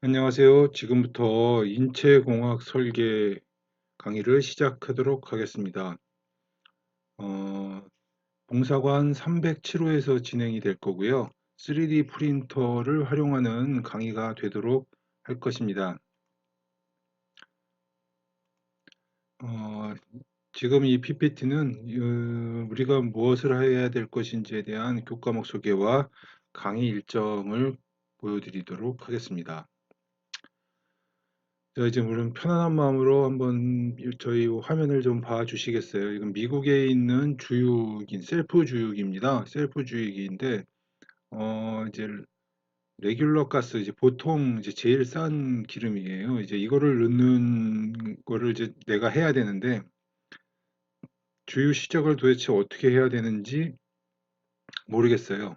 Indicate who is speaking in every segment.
Speaker 1: 안녕하세요. 지금부터 인체공학 설계 강의를 시작하도록 하겠습니다. 어, 봉사관 307호에서 진행이 될 거고요. 3D 프린터를 활용하는 강의가 되도록 할 것입니다. 어, 지금 이 PPT는 우리가 무엇을 해야 될 것인지에 대한 교과목 소개와 강의 일정을 보여드리도록 하겠습니다. 자, 이제 물론 편안한 마음으로 한번 저희 화면을 좀 봐주시겠어요? 이건 미국에 있는 주육인 셀프 주육입니다. 셀프 주육인데 이제 레귤러 가스 이제 보통 이제 제일 싼 기름이에요. 이제 이거를 넣는 거를 이제 내가 해야 되는데 주유 시작을 도대체 어떻게 해야 되는지 모르겠어요.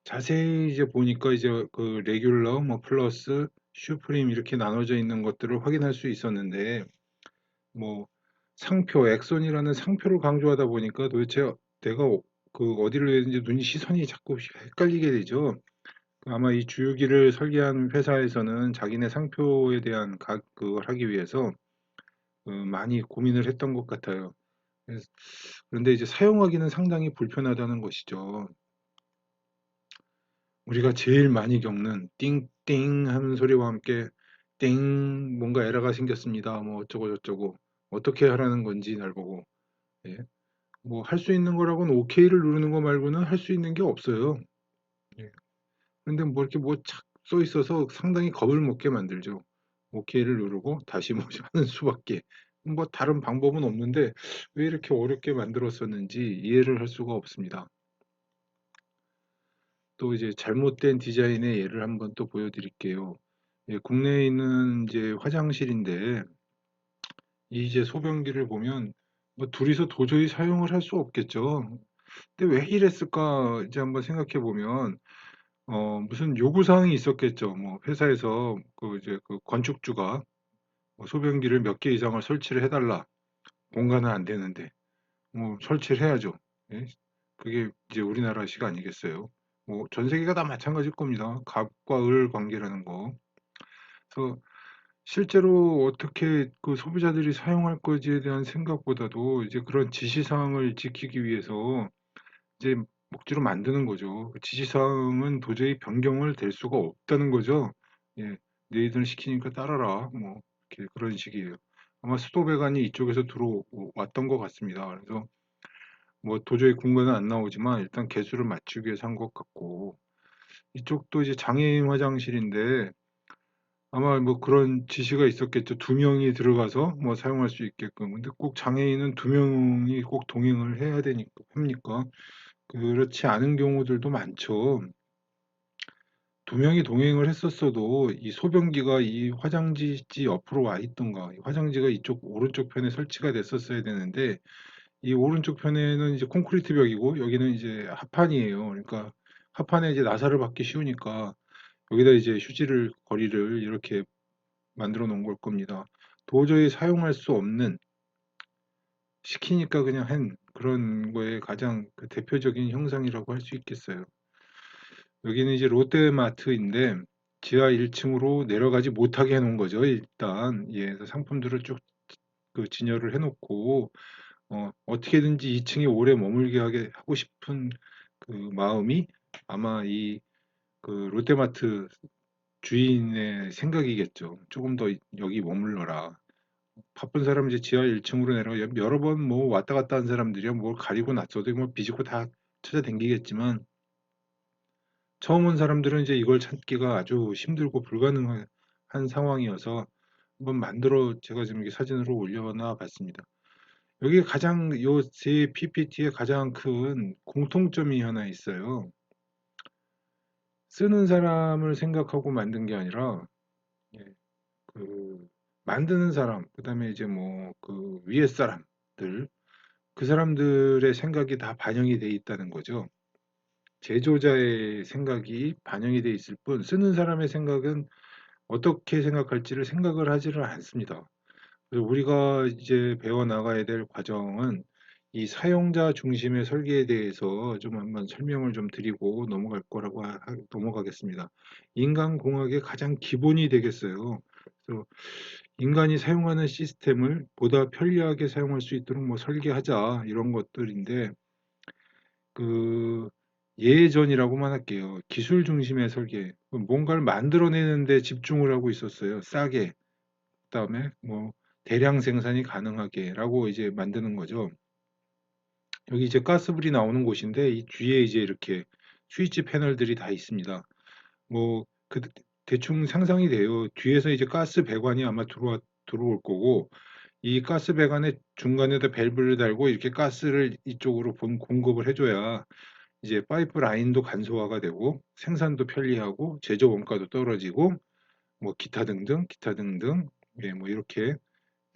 Speaker 1: 자세히 이제 보니까 이제 그 레귤러 뭐 플러스 슈프림 이렇게 나눠져 있는 것들을 확인할 수 있었는데 뭐 상표, 엑손이라는 상표를 강조하다 보니까 도대체 내가 그 어디를 해야 되는지 눈이 시선이 자꾸 헷갈리게 되죠. 아마 이 주유기를 설계한 회사에서는 자기네 상표에 대한 그걸 하기 위해서 많이 고민을 했던 것 같아요. 그런데 이제 사용하기는 상당히 불편하다는 것이죠. 우리가 제일 많이 겪는 띵띵 하는 소리와 함께 띵 뭔가 에러가 생겼습니다. 뭐 어쩌고 저쩌고 어떻게 하라는 건지 날 보고 예. 뭐 할 수 있는 거라고는 OK를 누르는 거 말고는 할 수 있는 게 없어요. 예. 근데 뭐 이렇게 뭐 착 써 있어서 상당히 겁을 먹게 만들죠. OK를 누르고 다시 뭐 하는 수밖에. 뭐 다른 방법은 없는데 왜 이렇게 어렵게 만들었었는지 이해를 할 수가 없습니다. 또 이제 잘못된 디자인의 예를 한번 또 보여드릴게요. 예, 국내에 있는 이제 화장실인데 이제 소변기를 보면 뭐 둘이서 도저히 사용을 할 수 없겠죠. 근데 왜 이랬을까 이제 한번 생각해 보면 무슨 요구사항이 있었겠죠. 뭐 회사에서 그 이제 그 건축주가 뭐 소변기를 몇 개 이상을 설치를 해달라. 공간은 안 되는데 뭐 설치를 해야죠. 예? 그게 이제 우리나라식 아니겠어요. 뭐 전 세계가 다 마찬가지일 겁니다. 갑과 을 관계라는 거. 그래서 실제로 어떻게 그 소비자들이 사용할 거지에 대한 생각보다도 이제 그런 지시사항을 지키기 위해서 이제 억지로 만드는 거죠. 그 지시사항은 도저히 변경을 될 수가 없다는 거죠. 예, 너희들 시키니까 따라라. 뭐 이렇게 그런 식이에요. 아마 수도배관이 이쪽에서 들어왔던 것 같습니다. 그래서 뭐 도저히 공간은 안 나오지만 일단 개수를 맞추기 위해서 한 것 같고 이쪽도 이제 장애인 화장실인데 아마 뭐 그런 지시가 있었겠죠. 두 명이 들어가서 뭐 사용할 수 있게끔. 근데 꼭 장애인은 두 명이 꼭 동행을 해야 되니까 합니까? 그렇지 않은 경우들도 많죠. 두 명이 동행을 했었어도 이 소변기가 이 화장지 옆으로 와 있던가, 이 화장지가 이쪽 오른쪽 편에 설치가 됐었어야 되는데, 이 오른쪽 편에는 이제 콘크리트 벽이고, 여기는 이제 합판이에요. 그러니까 합판에 이제 나사를 받기 쉬우니까 여기다 이제 휴지를, 거리를 이렇게 만들어 놓은 걸 겁니다. 도저히 사용할 수 없는, 시키니까 그냥 한 그런 거에 가장 그 대표적인 형상이라고 할 수 있겠어요. 여기는 이제 롯데마트인데 지하 1층으로 내려가지 못하게 해놓은 거죠. 일단 예, 그래서 상품들을 쭉 그 진열을 해놓고 어떻게든지 2층에 오래 머물게 하고 싶은 그 마음이 아마 이 그 롯데마트 주인의 생각이겠죠. 조금 더 여기 머물러라. 바쁜 사람 이제 지하 1층으로 내려가 여러 번 뭐 왔다 갔다 한 사람들이야 뭘 가리고 났어도 뭐 비집고 다 찾아다니겠지만 처음 온 사람들은 이제 이걸 찾기가 아주 힘들고 불가능한 상황이어서 한번 만들어 제가 지금 이게 사진으로 올려놔 봤습니다. 여기 가장 요 제 PPT에 가장 큰 공통점이 하나 있어요. 쓰는 사람을 생각하고 만든 게 아니라 예, 그 만드는 사람, 그다음에 이제 뭐 그 위에 사람들, 그 사람들의 생각이 다 반영이 돼 있다는 거죠. 제조자의 생각이 반영이 돼 있을 뿐 쓰는 사람의 생각은 어떻게 생각할지를 생각을 하지를 않습니다. 그래서 우리가 이제 배워 나가야 될 과정은 이 사용자 중심의 설계에 대해서 좀 한번 설명을 좀 드리고 넘어가겠습니다. 인간공학의 가장 기본이 되겠어요. 그래서 인간이 사용하는 시스템을 보다 편리하게 사용할 수 있도록 뭐 설계하자 이런 것들인데 그 예전이라고만 할게요. 기술 중심의 설계, 뭔가를 만들어내는 데 집중을 하고 있었어요. 싸게, 그다음에 뭐 대량 생산이 가능하게라고 이제 만드는 거죠. 여기 이제 가스불이 나오는 곳인데 이 뒤에 이제 이렇게 스위치 패널들이 다 있습니다. 뭐 그 대충 상상이 돼요. 뒤에서 이제 가스 배관이 아마 들어올 거고 이 가스 배관의 중간에다 밸브를 달고 이렇게 가스를 이쪽으로 공급을 해줘야 이제 파이프 라인도 간소화가 되고 생산도 편리하고 제조 원가도 떨어지고 뭐 기타 등등 예, 뭐 이렇게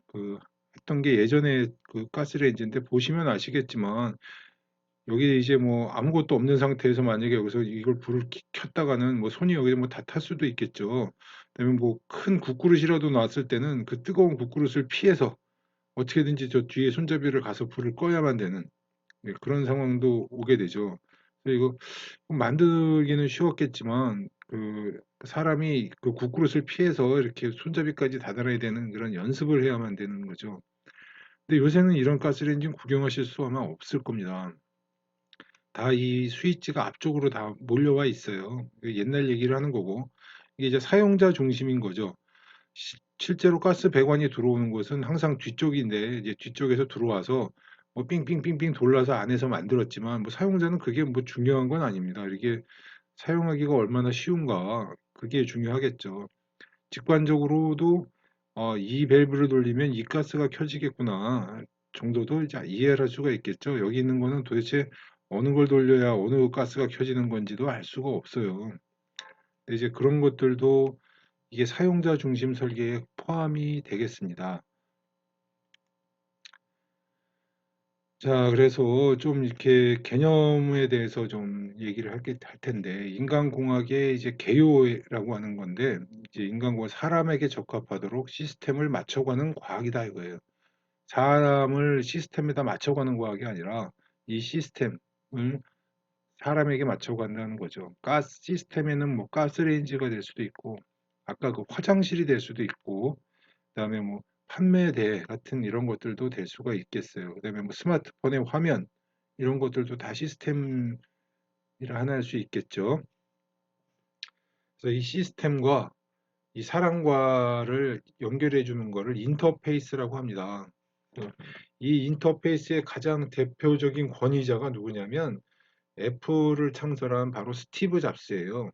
Speaker 1: 그 했던 게 예전에 그 가스레인지인데 보시면 아시겠지만 여기 이제 뭐 아무것도 없는 상태에서 만약에 여기서 이걸 불을 켰다가는 뭐 손이 여기 뭐 다 탈 수도 있겠죠. 그다음에 뭐 큰 국그릇이라도 놨을 때는 그 뜨거운 국그릇을 피해서 어떻게든지 저 뒤에 손잡이를 가서 불을 꺼야만 되는 네, 그런 상황도 오게 되죠. 그래서 이거 만들기는 쉬웠겠지만 그 사람이 그 국그릇을 피해서 이렇게 손잡이까지 다달아야 되는 그런 연습을 해야만 되는 거죠. 근데 요새는 이런 가스레인지 구경하실 수 아마 없을 겁니다. 다 이 스위치가 앞쪽으로 다 몰려와 있어요. 옛날 얘기를 하는 거고 이게 이제 사용자 중심인 거죠. 실제로 가스 배관이 들어오는 곳은 항상 뒤쪽인데 이제 뒤쪽에서 들어와서 뭐 삥삥삥삥 돌라서 안에서 만들었지만 뭐 사용자는 그게 뭐 중요한 건 아닙니다. 이게 사용하기가 얼마나 쉬운가 그게 중요하겠죠. 직관적으로도 이 밸브를 돌리면 이 가스가 켜지겠구나 정도도 이제 이해를 할 수가 있겠죠. 여기 있는 거는 도대체 어느 걸 돌려야 어느 가스가 켜지는 건지도 알 수가 없어요. 근데 이제 그런 것들도 이게 사용자 중심 설계에 포함이 되겠습니다. 자, 그래서 좀 이렇게 개념에 대해서 좀 얘기를 할 텐데, 인간공학의 이제 개요라고 하는 건데, 이제 인간공학 사람에게 적합하도록 시스템을 맞춰가는 과학이다 이거예요. 사람을 시스템에다 맞춰가는 과학이 아니라 이 시스템을 사람에게 맞춰간다는 거죠. 가스 시스템에는 뭐 가스레인지가 될 수도 있고, 아까 그 화장실이 될 수도 있고, 그다음에 뭐 판매대 같은 이런 것들도 될 수가 있겠어요. 그다음에 뭐 스마트폰의 화면 이런 것들도 다 시스템이라 하나 할 수 있겠죠. 그래서 이 시스템과 이 사람과를 연결해 주는 거를 인터페이스라고 합니다. 이 인터페이스의 가장 대표적인 권위자가 누구냐면 애플을 창설한 바로 스티브 잡스예요.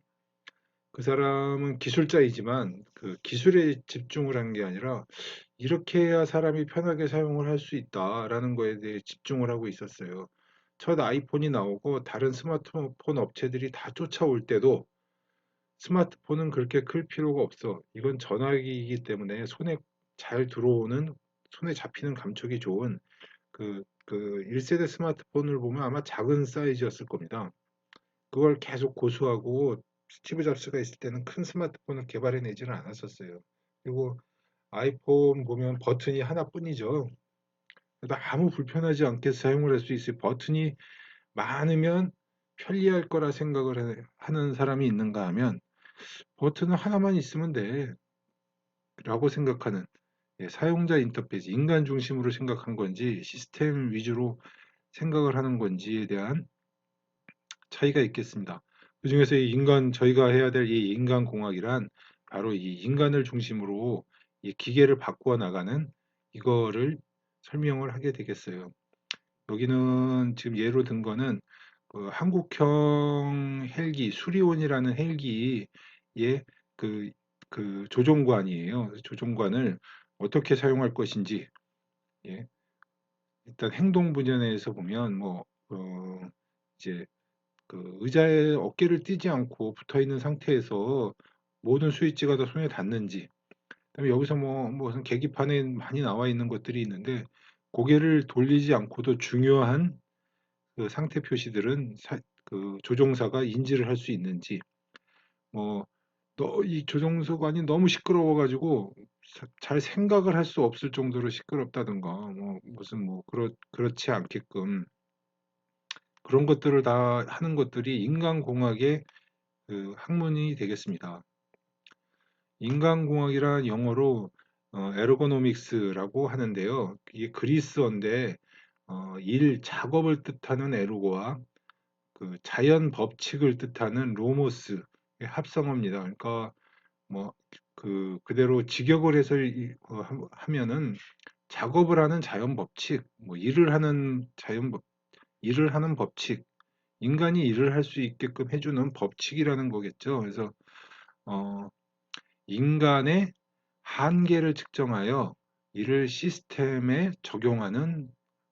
Speaker 1: 그 사람은 기술자이지만 그 기술에 집중을 한 게 아니라 이렇게 해야 사람이 편하게 사용을 할 수 있다라는 거에 대해 집중을 하고 있었어요. 첫 아이폰이 나오고 다른 스마트폰 업체들이 다 쫓아올 때도 스마트폰은 그렇게 클 필요가 없어. 이건 전화기이기 때문에 손에 잘 들어오는, 손에 잡히는 감촉이 좋은 그 1세대 스마트폰을 보면 아마 작은 사이즈였을 겁니다. 그걸 계속 고수하고 스티브 잡스가 있을 때는 큰 스마트폰을 개발해내지는 않았었어요. 그리고 아이폰 보면 버튼이 하나뿐이죠. 그래서 아무 불편하지 않게 사용을 할 수 있어요. 버튼이 많으면 편리할 거라 생각을 하는 사람이 있는가 하면 버튼은 하나만 있으면 돼 라고 생각하는 예, 사용자 인터페이스, 인간 중심으로 생각한 건지 시스템 위주로 생각을 하는 건지에 대한 차이가 있겠습니다. 그 중에서 저희가 해야 될 이 인간공학이란 바로 이 인간을 중심으로 이 기계를 바꾸어 나가는 이거를 설명을 하게 되겠어요. 여기는 지금 예로 든 거는 그 한국형 헬기 수리온이라는 헬기의 그, 그 조종관이에요. 조종관을 어떻게 사용할 것인지 예. 일단 행동 분야에서 보면 뭐 이제 그 의자에 어깨를 띄지 않고 붙어 있는 상태에서 모든 스위치가 다 손에 닿는지, 그다음에 여기서 뭐 무슨 계기판에 많이 나와 있는 것들이 있는데 고개를 돌리지 않고도 중요한 그 상태 표시들은 그 조종사가 인지를 할 수 있는지, 뭐 이 조종소관이 너무 시끄러워가지고 잘 생각을 할 수 없을 정도로 시끄럽다든가 뭐 무슨 뭐 그렇지 않게끔 그런 것들을 다 하는 것들이 인간공학의 그 학문이 되겠습니다. 인간공학이란 영어로 에르고노믹스라고 하는데요. 이게 그리스어인데 작업을 뜻하는 에르고와 그 자연 법칙을 뜻하는 로모스의 합성어입니다. 그러니까 뭐 그대로 직역을 해서 하면은 작업을 하는 자연 법칙, 뭐 일을 하는 법칙, 인간이 일을 할 수 있게끔 해주는 법칙이라는 거겠죠. 그래서 어, 인간의 한계를 측정하여 이를 시스템에 적용하는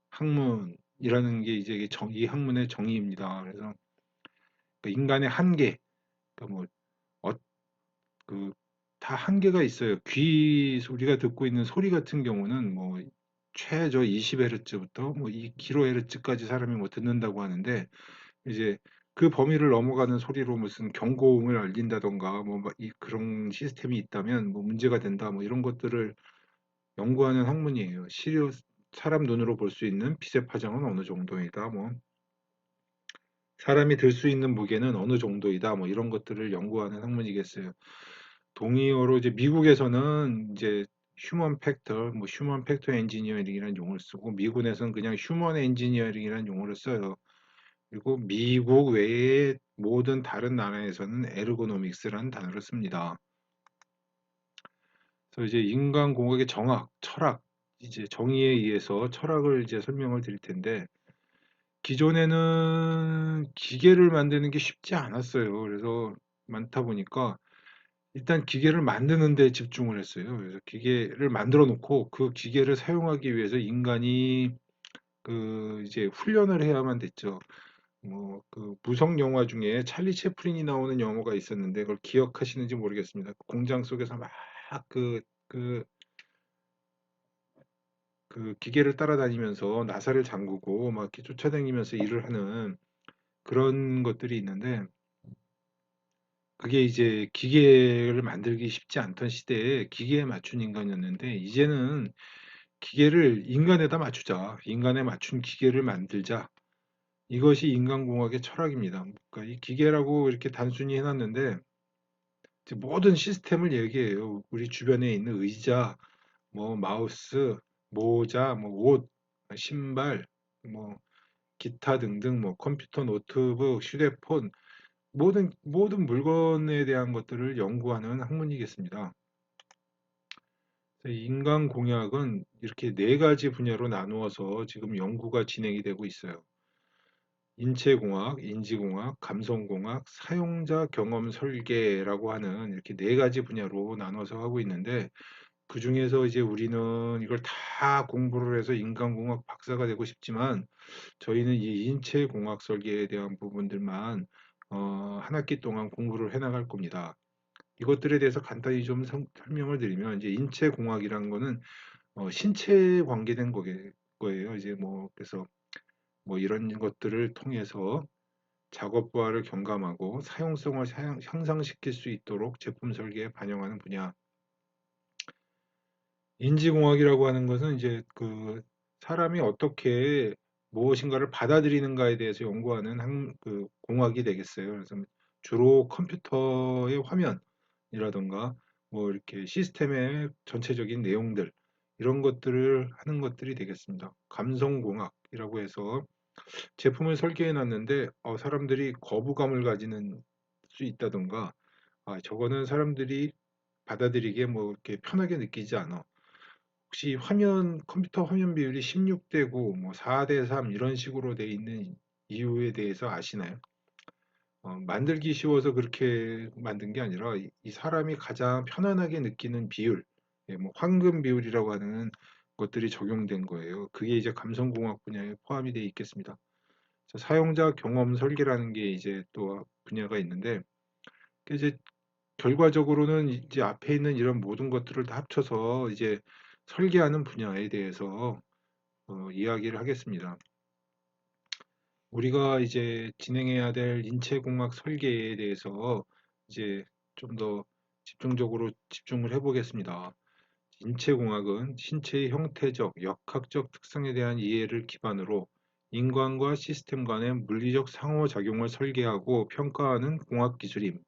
Speaker 1: 학문이라는 게 이제 이 학문의 정의입니다. 그래서 그 인간의 한계, 그러니까 뭐 어, 그 다 한계가 있어요. 우리가 듣고 있는 소리 같은 경우는 뭐 최저 20Hz부터 뭐 2kHz까지 사람이 뭐 듣는다고 하는데 이제 그 범위를 넘어가는 소리로 무슨 경고음을 알린다던가 그런 시스템이 있다면 뭐 문제가 된다 뭐 이런 것들을 연구하는 학문이에요. 사람 눈으로 볼 수 있는 빛의 파장은 어느 정도이다. 뭐 사람이 들 수 있는 무게는 어느 정도이다. 뭐 이런 것들을 연구하는 학문이겠어요. 동의어로 이제 미국에서는 이제 휴먼 팩터 엔지니어링이라는 용어를 쓰고 미군에서는 그냥 휴먼 엔지니어링이라는 용어를 써요. 그리고 미국 외의 모든 다른 나라에서는 에르고노믹스라는 단어를 씁니다. 그래서 이제 인간공학의 정학, 철학, 이제 정의에 의해서 철학을 이제 설명을 드릴 텐데 기존에는 기계를 만드는 게 쉽지 않았어요. 그래서 많다 보니까 일단 기계를 만드는 데 집중을 했어요. 그래서 기계를 만들어 놓고 그 기계를 사용하기 위해서 인간이 이제 훈련을 해야만 됐죠. 뭐 무성 영화 중에 찰리 채플린이 나오는 영화가 있었는데 그걸 기억하시는지 모르겠습니다. 공장 속에서 막 그, 그, 그 기계를 따라다니면서 나사를 잠그고 막 이렇게 쫓아다니면서 일을 하는 그런 것들이 있는데 그게 이제 기계를 만들기 쉽지 않던 시대에 기계에 맞춘 인간이었는데 이제는 기계를 인간에다 맞추자. 인간에 맞춘 기계를 만들자. 이것이 인간공학의 철학입니다. 그러니까 이 기계라고 이렇게 단순히 해놨는데 모든 시스템을 얘기해요. 우리 주변에 있는 의자, 뭐 마우스, 모자, 뭐 옷, 신발, 뭐 기타 등등, 뭐 컴퓨터, 노트북, 휴대폰 모든 물건에 대한 것들을 연구하는 학문이겠습니다. 인간공학은 이렇게 네 가지 분야로 나누어서 지금 연구가 진행이 되고 있어요. 인체공학, 인지공학, 감성공학, 사용자 경험 설계라고 하는 이렇게 네 가지 분야로 나눠서 하고 있는데 그 중에서 이제 우리는 이걸 다 공부를 해서 인간공학 박사가 되고 싶지만 저희는 이 인체공학 설계에 대한 부분들만 한 학기 동안 공부를 해나갈 겁니다. 이것들에 대해서 간단히 좀 설명을 드리면 이제 인체공학이라는 거는 신체에 관계된 거예요. 이제 뭐 그래서 뭐 이런 것들을 통해서 작업 부하를 경감하고 사용성을 향상시킬 수 있도록 제품 설계에 반영하는 분야. 인지공학이라고 하는 것은 이제 사람이 어떻게 무엇인가를 받아들이는가에 대해서 연구하는 공학이 되겠어요. 그래서 주로 컴퓨터의 화면이라던가 뭐 이렇게 시스템의 전체적인 내용들 이런 것들을 하는 것들이 되겠습니다. 감성공학이라고 해서 제품을 설계해 놨는데 사람들이 거부감을 가지는 수 있다던가 저거는 사람들이 받아들이기에 뭐 이렇게 편하게 느끼지 않아. 혹시 컴퓨터 화면 비율이 16대 9, 뭐 4대 3 이런 식으로 돼 있는 이유에 대해서 아시나요? 만들기 쉬워서 그렇게 만든 게 아니라 이 사람이 가장 편안하게 느끼는 비율, 뭐 황금 비율이라고 하는 것들이 적용된 거예요. 그게 이제 감성공학 분야에 포함이 되어 있겠습니다. 사용자 경험 설계라는 게 이제 또 분야가 있는데 이제 결과적으로는 이제 앞에 있는 이런 모든 것들을 다 합쳐서 이제 설계하는 분야에 대해서 이야기를 하겠습니다. 우리가 이제 진행해야 될 인체공학 설계에 대해서 이제 좀 더 집중적으로 집중을 해보겠습니다. 인체공학은 신체의 형태적, 역학적 특성에 대한 이해를 기반으로 인간과 시스템 간의 물리적 상호작용을 설계하고 평가하는 공학기술임.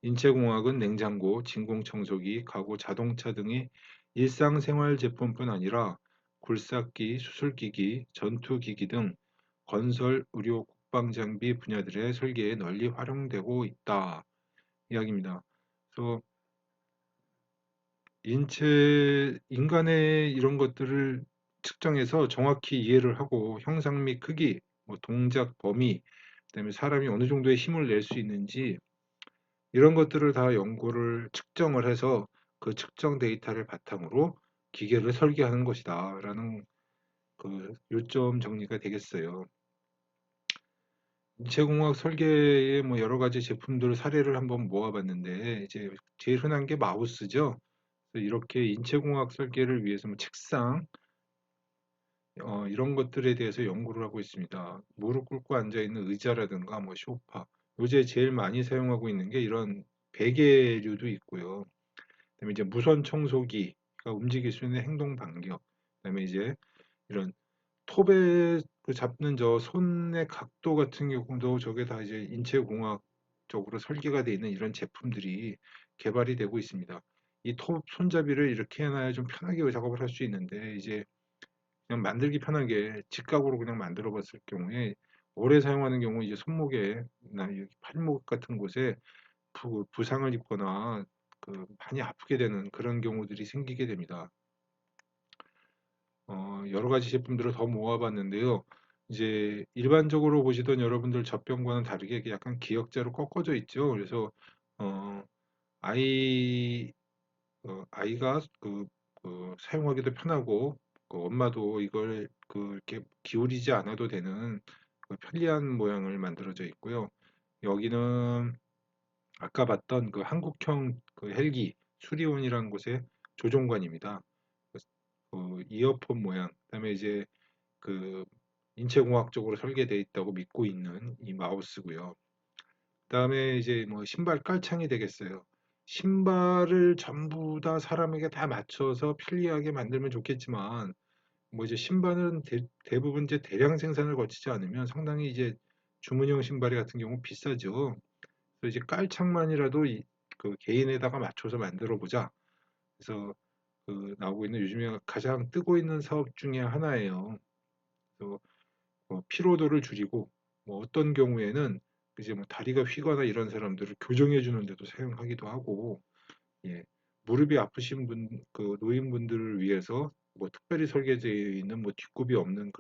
Speaker 1: 인체공학은 냉장고, 진공청소기, 가구, 자동차 등의 일상생활 제품뿐 아니라 굴삭기, 수술기기, 전투기기 등 건설, 의료, 국방장비 분야들의 설계에 널리 활용되고 있다. 이야기입니다. 그래서 인간의 이런 것들을 측정해서 정확히 이해를 하고 형상 및 크기, 뭐 동작 범위, 그다음에 사람이 어느 정도의 힘을 낼 수 있는지 이런 것들을 다 연구를 측정을 해서 그 측정 데이터를 바탕으로 기계를 설계하는 것이다라는 그 요점 정리가 되겠어요. 인체공학 설계의 뭐 여러 가지 제품들 사례를 한번 모아봤는데 이제 제일 흔한 게 마우스죠. 그래서 이렇게 인체공학 설계를 위해서 뭐 책상 이런 것들에 대해서 연구를 하고 있습니다. 무릎 꿇고 앉아 있는 의자라든가 뭐 소파. 요새 제일 많이 사용하고 있는 게 이런 베개류도 있고요. 그다음에 이제 무선 청소기가 움직일 수 있는 행동 반경. 그다음에 이제 이런 톱에 그 잡는 저 손의 각도 같은 경우도 저게 다 이제 인체공학적으로 설계가 되어 있는 이런 제품들이 개발이 되고 있습니다. 이 톱 손잡이를 이렇게 해놔야 좀 편하게 작업을 할 수 있는데 이제 그냥 만들기 편하게 직각으로 그냥 만들어 봤을 경우에 오래 사용하는 경우 이제 손목에 나 팔목 같은 곳에 부상을 입거나 그 많이 아프게 되는 그런 경우들이 생기게 됩니다. 여러 가지 제품들을 더 모아봤는데요. 이제 일반적으로 보시던 여러분들 젖병과는 다르게 이게 약간 기역자로 꺾어져 있죠. 그래서 어, 아이 아이가 사용하기도 편하고 엄마도 이걸 이렇게 기울이지 않아도 되는 그 편리한 모양을 만들어져 있고요. 여기는 아까 봤던 그 한국형 그 헬기 수리온이라는 곳의 조종관입니다. 이어폰 모양, 그다음에 이제 그 인체공학적으로 설계되어 있다고 믿고 있는 이 마우스고요. 그다음에 이제 뭐 신발 깔창이 되겠어요. 신발을 전부 다 사람에게 다 맞춰서 편리하게 만들면 좋겠지만 뭐 이제 신발은 대부분 이제 대량 생산을 거치지 않으면 상당히 이제 주문형 신발이 같은 경우 비싸죠. 그래서 이제 깔창만이라도 그 개인에다가 맞춰서 만들어 보자. 그래서 나오고 있는 요즘에 가장 뜨고 있는 사업 중에 하나예요. 그래서 피로도를 줄이고 뭐 어떤 경우에는 이제 뭐 다리가 휘거나 이런 사람들을 교정해 주는 데도 사용하기도 하고 예. 무릎이 아프신 노인분들을 위해서 뭐 특별히 설계되어 있는 뭐 뒷굽이 없는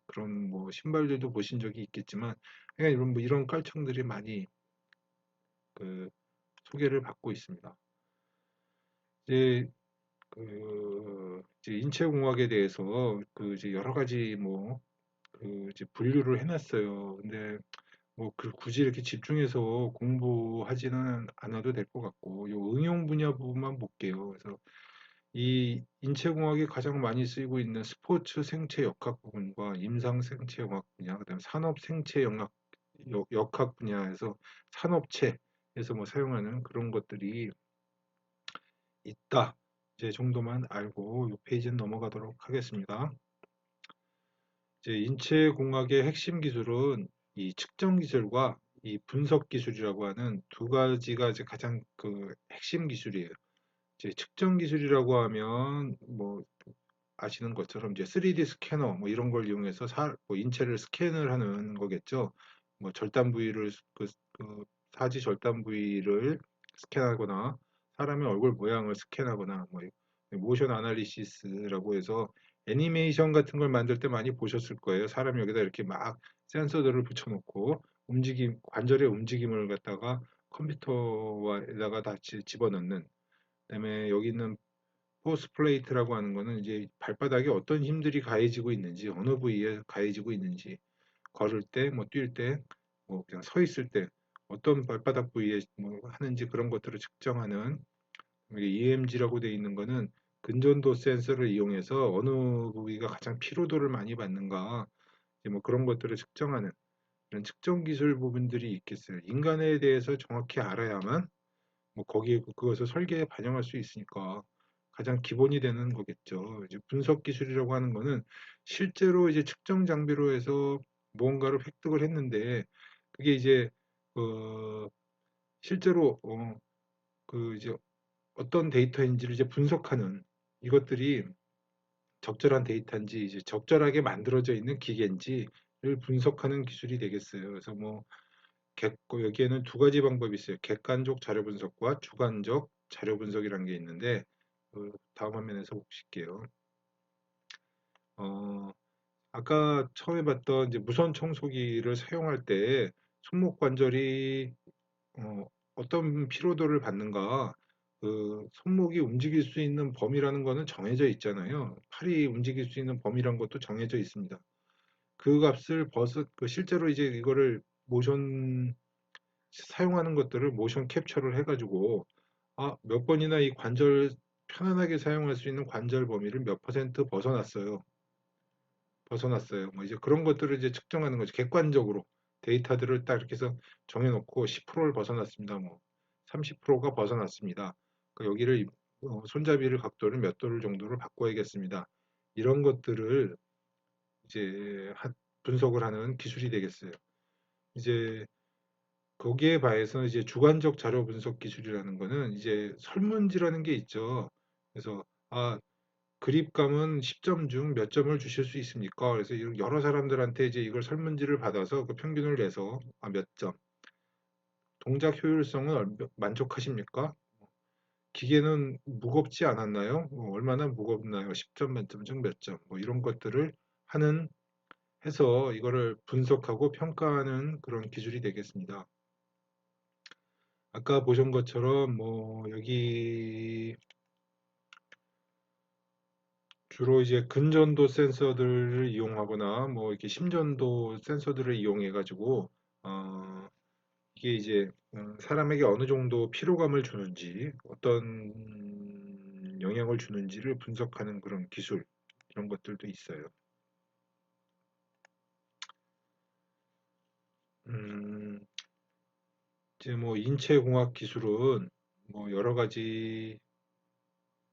Speaker 1: 그런 뭐 신발들도 보신 적이 있겠지만 그냥 이런 깔창들이 많이 그 소개를 받고 있습니다. 이제 이제 인체공학에 대해서 이제 여러 가지 뭐 이제 분류를 해놨어요. 근데 뭐 굳이 이렇게 집중해서 공부하지는 않아도 될 것 같고 요 응용 분야 부분만 볼게요. 그래서 이 인체공학이 가장 많이 쓰이고 있는 스포츠 생체 역학 부분과 임상 생체 역학 분야, 그다음에 산업 생체 역학 분야에서 산업체에서 뭐 사용하는 그런 것들이 있다. 이제 정도만 알고 이 페이지는 넘어가도록 하겠습니다. 이제 인체공학의 핵심 기술은 이 측정 기술과 이 분석 기술이라고 하는 두 가지가 이제 가장 핵심 기술이에요. 이제 측정 기술이라고 하면 뭐 아시는 것처럼 이제 3D 스캐너 뭐 이런 걸 이용해서 뭐 인체를 스캔을 하는 거겠죠. 뭐 절단 부위를 사지 절단 부위를 스캔하거나 사람의 얼굴 모양을 스캔하거나 뭐 모션 아날리시스라고 해서 애니메이션 같은 걸 만들 때 많이 보셨을 거예요. 사람 여기다 이렇게 막 센서들을 붙여놓고 관절의 움직임을 갖다가 컴퓨터에다가 다 집어넣는. 그다음에 여기 있는 포스 플레이트라고 하는 거는 이제 발바닥에 어떤 힘들이 가해지고 있는지, 어느 부위에 가해지고 있는지, 걸을 때, 뭐 뛸 때, 뭐 그냥 서 있을 때 어떤 발바닥 부위에 뭐 하는지 그런 것들을 측정하는 EMG라고 되어 있는 거는 근전도 센서를 이용해서 어느 부위가 가장 피로도를 많이 받는가, 이제 뭐 그런 것들을 측정하는 이런 측정 기술 부분들이 있겠어요. 인간에 대해서 정확히 알아야만 뭐 거기에 그것을 설계에 반영할 수 있으니까 가장 기본이 되는 거겠죠. 이제 분석 기술이라고 하는 거는 실제로 이제 측정 장비로 해서 무언가를 획득을 했는데 그게 이제 그 실제로 그 이제 어떤 데이터인지를 이제 분석하는 이것들이 적절한 데이터인지 이제 적절하게 만들어져 있는 기계인지를 분석하는 기술이 되겠어요. 그래서 뭐 여기에는 두 가지 방법이 있어요. 객관적 자료 분석과 주관적 자료 분석이라는 게 있는데 다음 화면에서 보실게요. 어, 아까 처음에 봤던 이제 무선 청소기를 사용할 때 손목 관절이 어떤 피로도를 받는가 손목이 움직일 수 있는 범위라는 거는 정해져 있잖아요. 팔이 움직일 수 있는 범위란 것도 정해져 있습니다. 그 값을 실제로 이제 이거를 모션 사용하는 것들을 모션 캡처를 해가지고 몇 번이나 이 관절 편안하게 사용할 수 있는 관절 범위를 몇 퍼센트 벗어났어요. 뭐 이제 그런 것들을 이제 측정하는 거죠. 객관적으로 데이터들을 딱 이렇게 해서 정해놓고 10%를 벗어났습니다. 뭐 30%가 벗어났습니다. 여기를 손잡이를 각도를 몇 도를 정도를 바꿔야겠습니다. 이런 것들을 이제 분석을 하는 기술이 되겠어요. 이제 거기에 반해서 이제 주관적 자료 분석 기술이라는 거는 이제 설문지라는 게 있죠. 그래서 그립감은 10점 중 몇 점을 주실 수 있습니까? 그래서 여러 사람들한테 이제 이걸 설문지를 받아서 그 평균을 내서 몇 점, 동작 효율성은 만족하십니까? 기계는 무겁지 않았나요? 얼마나 무겁나요? 10점 만점 중 몇 점, 뭐 이런 것들을 하는 해서 이거를 분석하고 평가하는 그런 기술이 되겠습니다. 아까 보신 것처럼 뭐 여기 주로 이제 근전도 센서들을 이용하거나 뭐 이렇게 심전도 센서들을 이용해 가지고 이게 이제 사람에게 어느 정도 피로감을 주는지 어떤 영향을 주는지를 분석하는 그런 기술 이런 것들도 있어요. 음, 이제 뭐 인체공학 기술은 뭐 여러 가지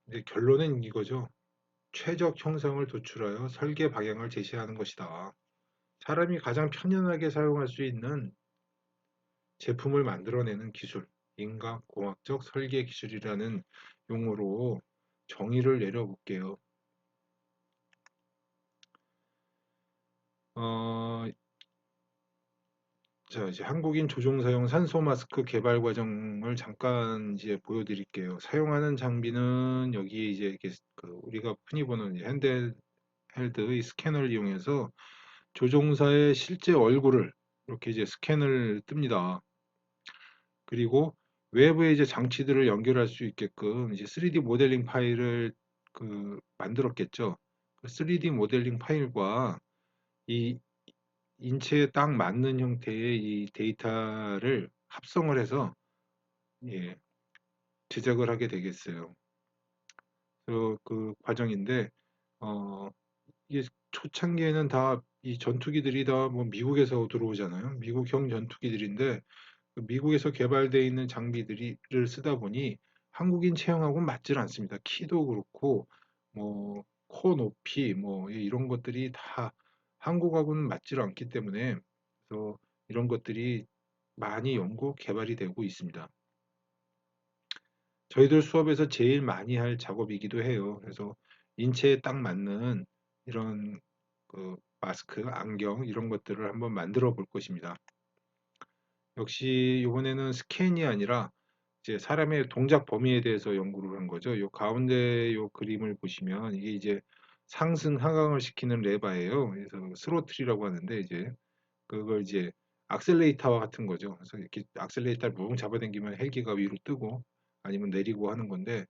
Speaker 1: 이제 결론은 이거죠. 최적 형상을 도출하여 설계 방향을 제시하는 것이다. 사람이 가장 편안하게 사용할 수 있는 제품을 만들어내는 기술, 인과공학적 설계 기술이라는 용어로 정의를 내려볼게요. 어, 자, 이제 한국인 조종사용 산소 마스크 개발 과정을 잠깐 이제 보여드릴게요. 사용하는 장비는 여기에 이제 이렇게 우리가 흔히 보는 핸드헬드 스캐너를 이용해서 조종사의 실제 얼굴을 이렇게 이제 스캔을 뜹니다. 그리고 외부에 이제 장치들을 연결할 수 있게끔 이제 3D 모델링 파일을 만들었겠죠. 그 3D 모델링 파일과 이 인체에 딱 맞는 형태의 이 데이터를 합성을 해서 예, 제작을 하게 되겠어요. 그 과정인데 어, 이게 초창기에는 다 이 전투기들이 다 뭐 미국에서 들어오잖아요. 미국형 전투기들인데 미국에서 개발되어 있는 장비들을 쓰다 보니 한국인 체형하고는 맞질 않습니다. 키도 그렇고 뭐 코 높이 뭐 이런 것들이 다 한국하고는 맞질 않기 때문에 그래서 이런 것들이 많이 연구 개발이 되고 있습니다. 저희들 수업에서 제일 많이 할 작업이기도 해요. 그래서 인체에 딱 맞는 이런 마스크, 안경 이런 것들을 한번 만들어 볼 것입니다. 역시 이번에는 스캔이 아니라 이제 사람의 동작 범위에 대해서 연구를 한 거죠. 요 가운데 요 그림을 보시면 이게 이제 상승 하강을 시키는 레바예요. 그래서 스로틀이라고 하는데 이제 그걸 이제 악셀레이터와 같은 거죠. 그래서 이렇게 악셀레이터를 뭉 잡아당기면 헬기가 위로 뜨고 아니면 내리고 하는 건데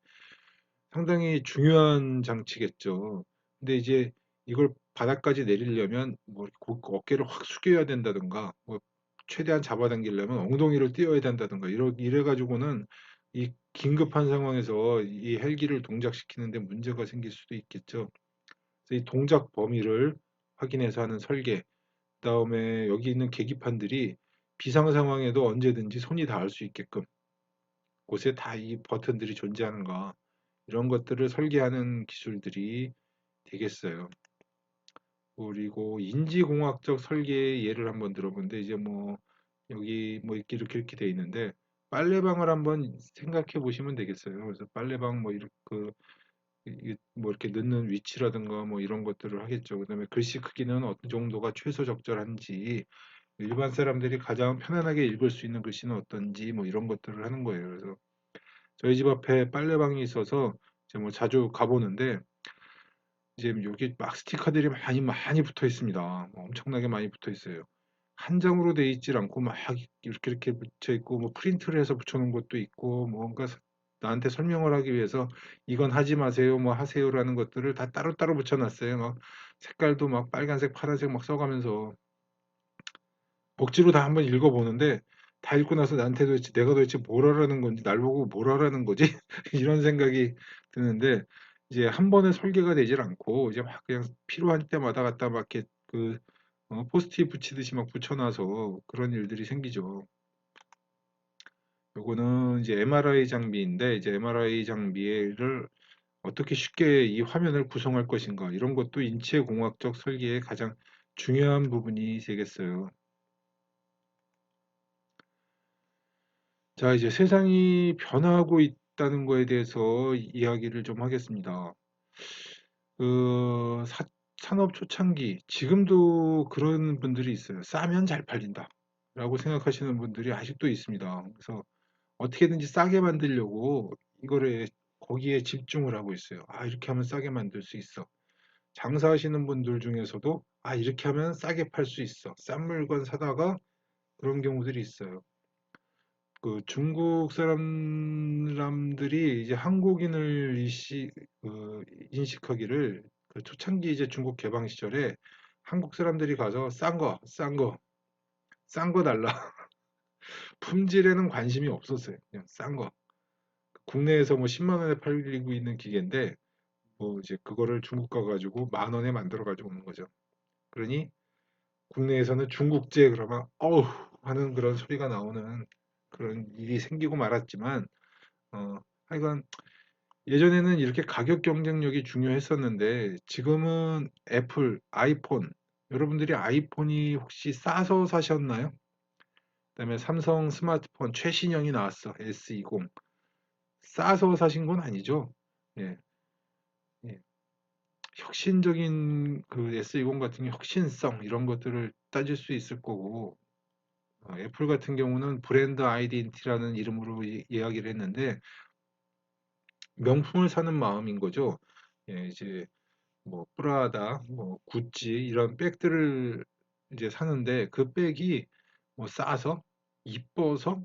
Speaker 1: 상당히 중요한 장치겠죠. 근데 이제 이걸 바닥까지 내리려면 뭐 어깨를 확 숙여야 된다든가 뭐 최대한 잡아당기려면 엉덩이를 띄어야 된다든가 이래 가지고는 이 긴급한 상황에서 이 헬기를 동작시키는데 문제가 생길 수도 있겠죠. 그래서 이 동작 범위를 확인해서 하는 설계, 그다음에 여기 있는 계기판들이 비상 상황에도 언제든지 손이 닿을 수 있게끔 곳에 다 이 버튼들이 존재하는가 이런 것들을 설계하는 기술들이 되겠어요. 그리고 인지공학적 설계의 예를 한번 들어본데 이제 뭐 여기 뭐 이렇게 돼 있는데 빨래방을 한번 생각해 보시면 되겠어요. 그래서 빨래방 뭐 이렇게 뭐 이렇게 넣는 위치라든가 뭐 이런 것들을 하겠죠. 그다음에 글씨 크기는 어느 정도가 최소 적절한지, 일반 사람들이 가장 편안하게 읽을 수 있는 글씨는 어떤지 뭐 이런 것들을 하는 거예요. 그래서 저희 집 앞에 빨래방이 있어서 이제 뭐 자주 가보는데 이제 여기 막 스티커들이 많이 붙어 있습니다. 뭐 엄청나게 많이 붙어 있어요. 한 장으로 돼 있질 않고 막 이렇게 붙여 있고 뭐 프린트를 해서 붙여 놓은 것도 있고 뭔가 나한테 설명을 하기 위해서 이건 하지 마세요, 뭐 하세요라는 것들을 다 따로따로 붙여 놨어요. 막 색깔도 막 빨간색, 파란색 막 써가면서 억지로 다 한번 읽어보는데 다 읽고 나서 나한테 도대체 내가 도대체 뭘 하라는 건지 날 보고 뭘 하라는 거지? 이런 생각이 드는데 이제 한 번에 설계가 되질 않고 이제 막 그냥 필요한 때마다 갖다 막 이렇게 포스트잇 붙이듯이 막 붙여놔서 그런 일들이 생기죠. 요거는 이제 MRI 장비인데 이제 MRI 장비를 어떻게 쉽게 이 화면을 구성할 것인가 이런 것도 인체공학적 설계의 가장 중요한 부분이 되겠어요. 자, 이제 세상이 변화하고 있다는 거에 대해서 이야기를 좀 하겠습니다. 그 산업 초창기, 지금도 그런 분들이 있어요. 싸면 잘 팔린다. 라고 생각하시는 분들이 아직도 있습니다. 그래서 어떻게든지 싸게 만들려고 이거를 거기에 집중을 하고 있어요. 아, 이렇게 하면 싸게 만들 수 있어. 장사하시는 분들 중에서도 아, 이렇게 하면 싸게 팔 수 있어. 싼 물건 사다가 그런 경우들이 있어요. 그 중국 사람들이 이제 한국인을 인식하기를 그 초창기 이제 중국 개방 시절에 한국 사람들이 가서 싼 거 달라. 품질에는 관심이 없었어요. 그냥 싼 거. 국내에서 뭐 10만 원에 팔리고 있는 기계인데 뭐 이제 그거를 중국 가가지고 만 원에 만들어 가지고 오는 거죠. 그러니 국내에서는 중국제 그러면 어우 하는 그런 소리가 나오는 그런 일이 생기고 말았지만 하여간 예전에는 이렇게 가격 경쟁력이 중요했었는데 지금은 애플, 아이폰, 여러분들이 아이폰이 혹시 싸서 사셨나요? 그다음에 삼성 스마트폰 최신형이 나왔어. S20. 싸서 사신 건 아니죠. 예, 예. 혁신적인 그 S20 같은 경우 혁신성 이런 것들을 따질 수 있을 거고 애플 같은 경우는 브랜드 아이덴티티라는 이름으로 이야기를 했는데 명품을 사는 마음인 거죠. 예, 이제 뭐 프라다, 뭐 구찌 이런 백들을 이제 사는데 그 백이 뭐 싸서 이뻐서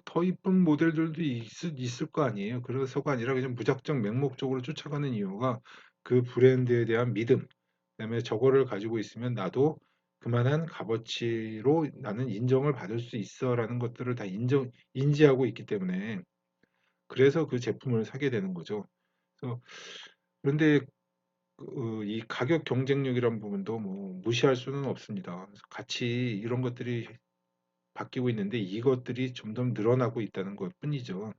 Speaker 1: 더 이쁜 모델들도 있을 거 아니에요. 그래서가 아니라 그냥 무작정 맹목적으로 쫓아가는 이유가 그 브랜드에 대한 믿음, 그다음에 저거를 가지고 있으면 나도 그만한 값어치로 나는 인정을 받을 수 있어라는 것들을 다 인지하고 있기 때문에 그래서 그 제품을 사게 되는 거죠. 그래서 그런데 이 가격 경쟁력이란 부분도 뭐 무시할 수는 없습니다. 그래서 같이 이런 것들이 바뀌고 있는데 이것들이 점점 늘어나고 있다는 것 뿐이죠.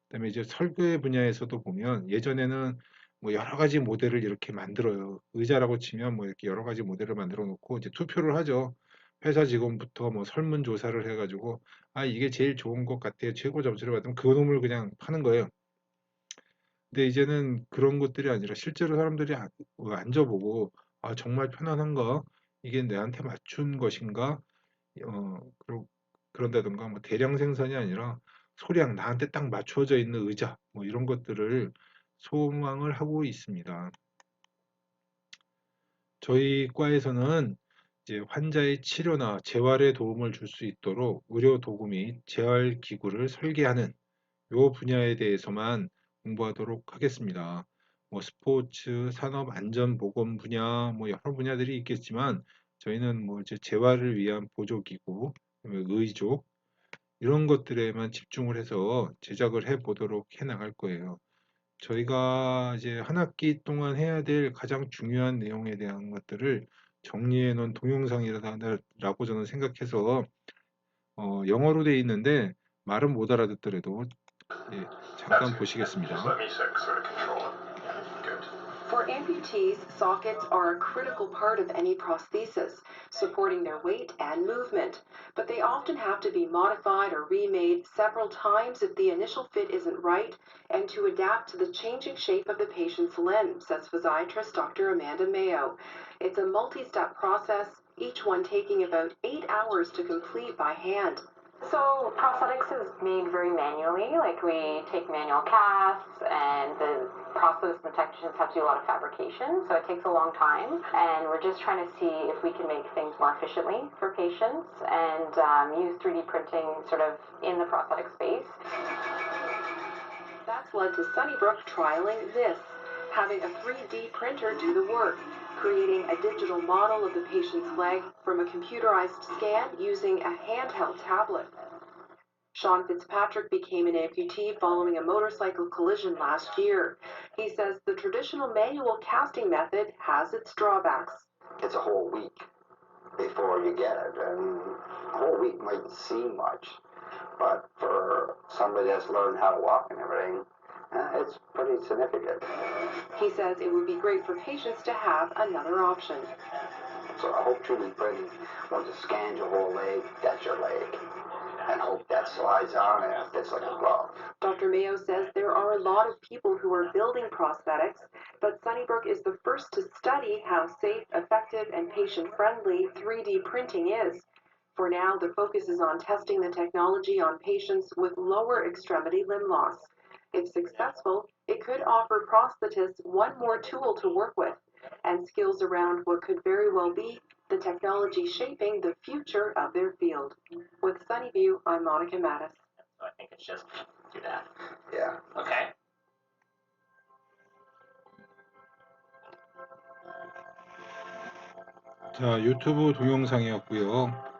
Speaker 1: 그다음에 이제 설계 분야에서도 보면 예전에는 뭐 여러 가지 모델을 이렇게 만들어요. 의자라고 치면 뭐 이렇게 여러 가지 모델을 만들어 놓고 이제 투표를 하죠. 회사 직원부터 뭐 설문조사를 해가지고 아 이게 제일 좋은 것 같아요. 최고 점수를 받으면 그 놈을 그냥 파는 거예요. 근데 이제는 그런 것들이 아니라 실제로 사람들이 앉아보고 아 정말 편안한가? 이게 내한테 맞춘 것인가? 어 그런다든가 뭐 대량 생산이 아니라 소량 나한테 딱 맞춰져 있는 의자 뭐 이런 것들을 소망을 하고 있습니다. 저희 과에서는 이제 환자의 치료나 재활에 도움을 줄 수 있도록 의료 도구 및 재활 기구를 설계하는 요 분야에 대해서만 공부하도록 하겠습니다. 뭐 스포츠, 산업, 안전, 보건 분야, 뭐 여러 분야들이 있겠지만 저희는 뭐 이제 재활을 위한 보조기구, 의족 이런 것들에만 집중을 해서 제작을 해 보도록 해 나갈 거예요. 저희가 이제 한 학기 동안 해야 될 가장 중요한 내용에 대한 것들을 정리해 놓은 동영상이라고 저는 생각해서 영어로 돼 있는데 말은 못 알아듣더라도 예, 잠깐 보시겠습니다.
Speaker 2: For amputees, sockets are a critical part of any prosthesis, supporting their weight and movement, but they often have to be modified or remade several times if the initial fit isn't right and to adapt to the changing shape of the patient's limb, says physiatrist Dr. Amanda Mayo. It's a multi-step process, each one taking about 8 hours to complete by hand. So prosthetics is made very manually, like we take manual casts and the process and technicians have to do a lot of fabrication, so it takes a long time and we're just trying to see if we can make things more efficiently for patients and use 3D printing sort of in the prosthetic space. That's led to Sunnybrook trialing this, having a 3D printer do the work, creating a digital model of the patient's leg from a computerized scan using a handheld tablet. Sean Fitzpatrick became an amputee following a motorcycle collision last year. He says the traditional manual casting method has its drawbacks.
Speaker 3: It's a whole week before you get it, and a whole week mightn't seem much, but for somebody that's learned how to walk and everything, it's pretty significant.
Speaker 2: He says it would be great for patients to have another option.
Speaker 3: So I hope 3D printing, once it scans your whole leg, that's your leg. And hope that slides on and fits like a glove.
Speaker 2: Dr. Mayo says there are a lot of people who are building prosthetics, but Sunnybrook is the first to study how safe, effective, and patient-friendly 3D printing is. For now, the focus is on testing the technology on patients with lower extremity limb loss. If successful, it could offer prosthetists one more tool to work with and skills around what could very well be the technology shaping the future of their field. With Sunnyview, I'm Monica Mattis.
Speaker 4: So I think it's just do that.
Speaker 3: Yeah.
Speaker 4: Okay.
Speaker 1: 자, 유튜브 동영상이었고요.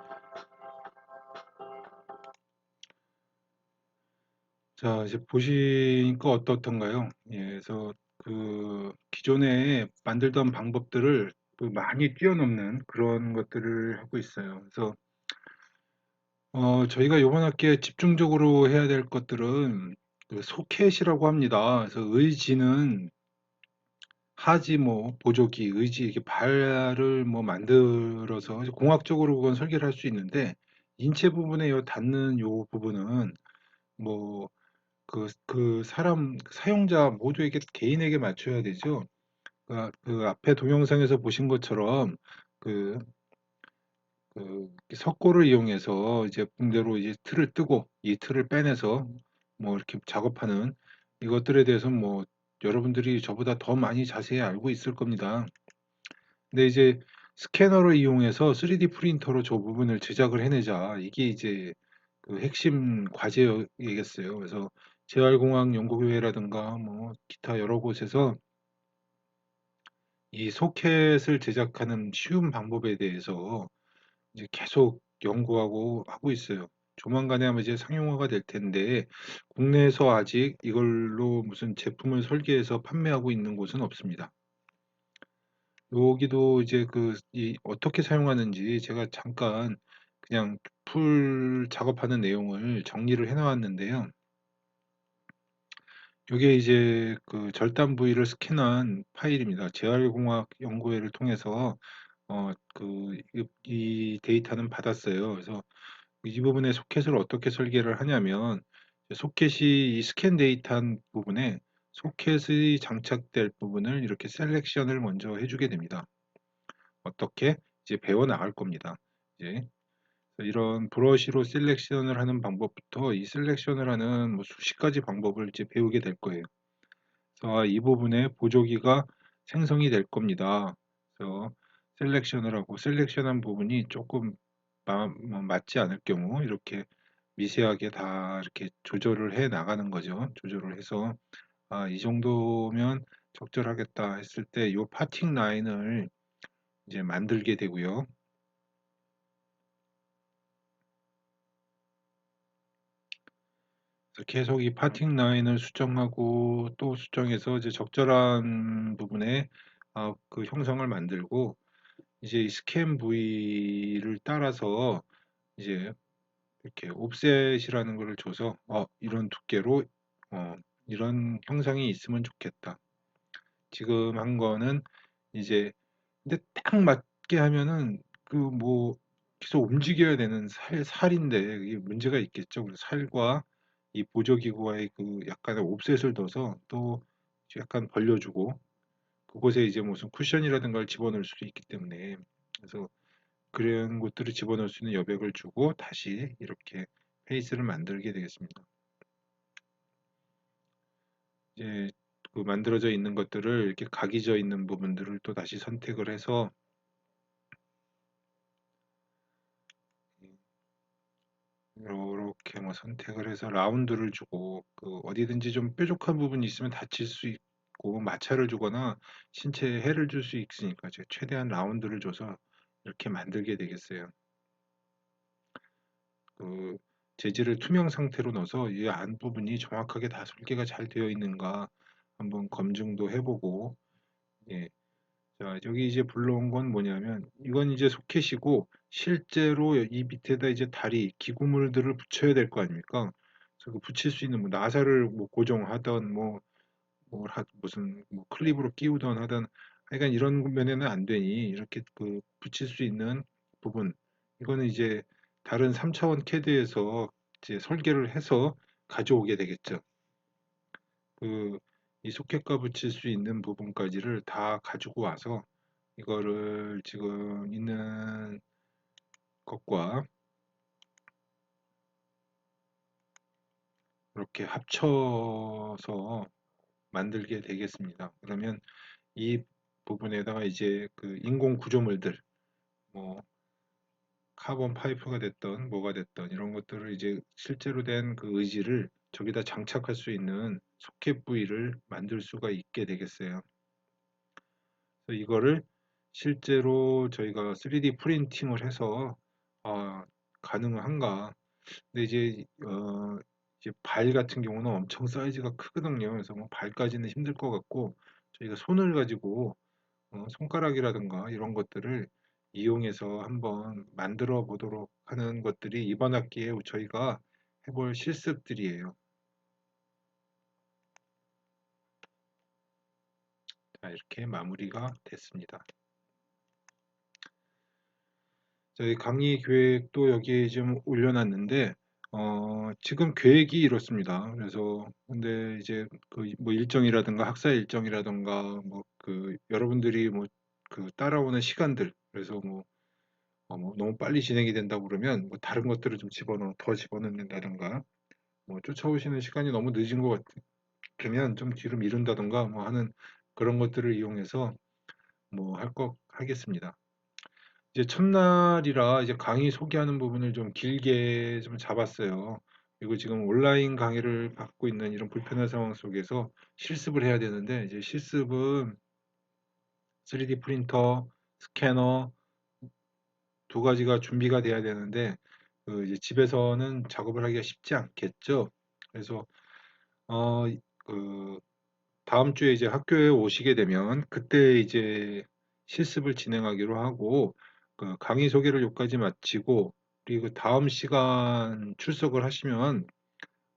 Speaker 1: 자, 이제 보시니까 어떻던가요? 예, 그래서 그 기존에 만들던 방법들을 많이 뛰어넘는 그런 것들을 하고 있어요. 그래서 저희가 이번 학기에 집중적으로 해야 될 것들은 그 소켓이라고 합니다. 그래서 의지는 하지 뭐 보조기, 의지 이렇게 발을 뭐 만들어서 공학적으로 그건 설계를 할 수 있는데 인체 부분에 닿는 요 부분은 뭐 그 사람 사용자 모두에게 개인에게 맞춰야 되죠. 그 앞에 동영상에서 보신 것처럼 그 석고를 이용해서 이제 붕대로 이제 틀을 뜨고 이 틀을 빼내서 뭐 이렇게 작업하는 이것들에 대해서 뭐 여러분들이 저보다 더 많이 자세히 알고 있을 겁니다. 근데 이제 스캐너를 이용해서 3D 프린터로 저 부분을 제작을 해내자. 이게 이제 그 핵심 과제이겠어요. 그래서 재활공학연구회라든가 뭐 기타 여러 곳에서 이 소켓을 제작하는 쉬운 방법에 대해서 이제 계속 연구하고 하고 있어요. 조만간에 아마 이제 상용화가 될 텐데 국내에서 아직 이걸로 무슨 제품을 설계해서 판매하고 있는 곳은 없습니다. 여기도 이제 어떻게 사용하는지 제가 잠깐 그냥 풀 작업하는 내용을 정리를 해 나왔는데요. 이게 이제 그 절단 부위를 스캔한 파일입니다. 재활공학 연구회를 통해서 이 데이터는 받았어요. 그래서 이 부분에 소켓을 어떻게 설계를 하냐면 소켓이 이 스캔 데이터한 부분에 소켓이 장착될 부분을 이렇게 셀렉션을 먼저 해주게 됩니다. 어떻게 이제 배워 나갈 겁니다. 이제 이런 브러쉬로 셀렉션을 하는 방법부터 이 셀렉션을 하는 뭐 수십 가지 방법을 이제 배우게 될 거예요. 그래서 이 부분에 보조기가 생성이 될 겁니다. 그래서 셀렉션을 하고 셀렉션한 부분이 조금 뭐 맞지 않을 경우 이렇게 미세하게 다 이렇게 조절을 해 나가는 거죠. 조절을 해서 이 정도면 적절하겠다 했을 때 이 파팅 라인을 이제 만들게 되고요. 그래서 계속 이 파팅 라인을 수정하고 또 수정해서 이제 적절한 부분에 그 형성을 만들고 이제 이 스캔 부위를 따라서 이제 이렇게 옵셋이라는 것을 줘서 이런 두께로 이런 형상이 있으면 좋겠다. 지금 한 거는 이제 근데 딱 맞게 하면은 그 뭐 계속 움직여야 되는 살인데 이게 문제가 있겠죠. 그래서 살과 이 보조기구와의 그 약간의 옵셋을 둬서 또 약간 벌려주고 그곳에 이제 무슨 쿠션이라든가 를 집어넣을 수 있기 때문에 그래서 그런 것들을 집어넣을 수 있는 여백을 주고 다시 이렇게 페이스를 만들게 되겠습니다. 이제 그 만들어져 있는 것들을 이렇게 각이져 있는 부분들을 또 다시 선택을 해서 이렇게 뭐 선택을 해서 라운드를 주고 그 어디든지 좀 뾰족한 부분이 있으면 다칠 수 있고 마찰을 주거나 신체에 해를 줄 수 있으니까 제가 최대한 라운드를 줘서 이렇게 만들게 되겠어요. 그 재질을 투명 상태로 넣어서 이 안 부분이 정확하게 다 설계가 잘 되어 있는가 한번 검증도 해보고 예. 자, 여기 이제 불러온 건 뭐냐면 이건 이제 소켓이고 실제로 이 밑에다 이제 다리 기구물들을 붙여야 될 거 아닙니까? 그래서 그 붙일 수 있는 뭐 나사를 뭐 고정하던 무슨 뭐 클립으로 끼우던 하던 하여간 이런 면에는 안 되니 이렇게 그 붙일 수 있는 부분 이거는 이제 다른 3차원 CAD에서 이제 설계를 해서 가져오게 되겠죠. 그 이 소켓과 붙일 수 있는 부분까지를 다 가지고 와서 이거를 지금 있는 것과 이렇게 합쳐서 만들게 되겠습니다. 그러면 이 부분에다가 이제 그 인공 구조물들, 뭐 카본 파이프가 됐던 뭐가 됐던 이런 것들을 이제 실제로 된 그 의지를 저기다 장착할 수 있는 소켓 부위를 만들 수가 있게 되겠어요. 그래서 이거를 실제로 저희가 3D 프린팅을 해서 가능한가? 근데 이제 발 같은 경우는 엄청 사이즈가 크거든요. 그래서 뭐 발까지는 힘들 것 같고 저희가 손을 가지고 손가락이라든가 이런 것들을 이용해서 한번 만들어 보도록 하는 것들이 이번 학기에 저희가 해볼 실습들이에요. 자, 이렇게 마무리가 됐습니다. 저희 강의 계획도 여기에 좀 올려놨는데 지금 계획이 이렇습니다. 그래서 근데 이제 그 뭐 일정이라든가 학사 일정이라든가 뭐 그 여러분들이 뭐 그 따라오는 시간들 그래서 뭐 너무 빨리 진행이 된다고 그러면 뭐 다른 것들을 좀 더 집어넣는다든가 뭐 쫓아오시는 시간이 너무 늦은 것 같으면 좀 뒤로 미룬다든가 뭐 하는 그런 것들을 이용해서 뭐 하겠습니다. 이제 첫날이라 이제 강의 소개하는 부분을 좀 길게 좀 잡았어요. 그리고 지금 온라인 강의를 받고 있는 이런 불편한 상황 속에서 실습을 해야 되는데 이제 실습은 3D 프린터, 스캐너 두 가지가 준비가 돼야 되는데 그 이제 집에서는 작업을 하기가 쉽지 않겠죠. 그래서 어, 그 다음 주에 이제 학교에 오시게 되면 그때 이제 실습을 진행하기로 하고 그 강의 소개를 여기까지 마치고 그리고 다음 시간 출석을 하시면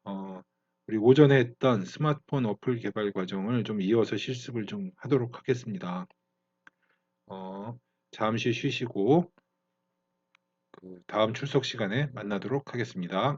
Speaker 1: 어, 우리 오전에 했던 스마트폰 어플 개발 과정을 좀 이어서 실습을 좀 하도록 하겠습니다. 잠시 쉬시고 그 다음 출석 시간에 만나도록 하겠습니다.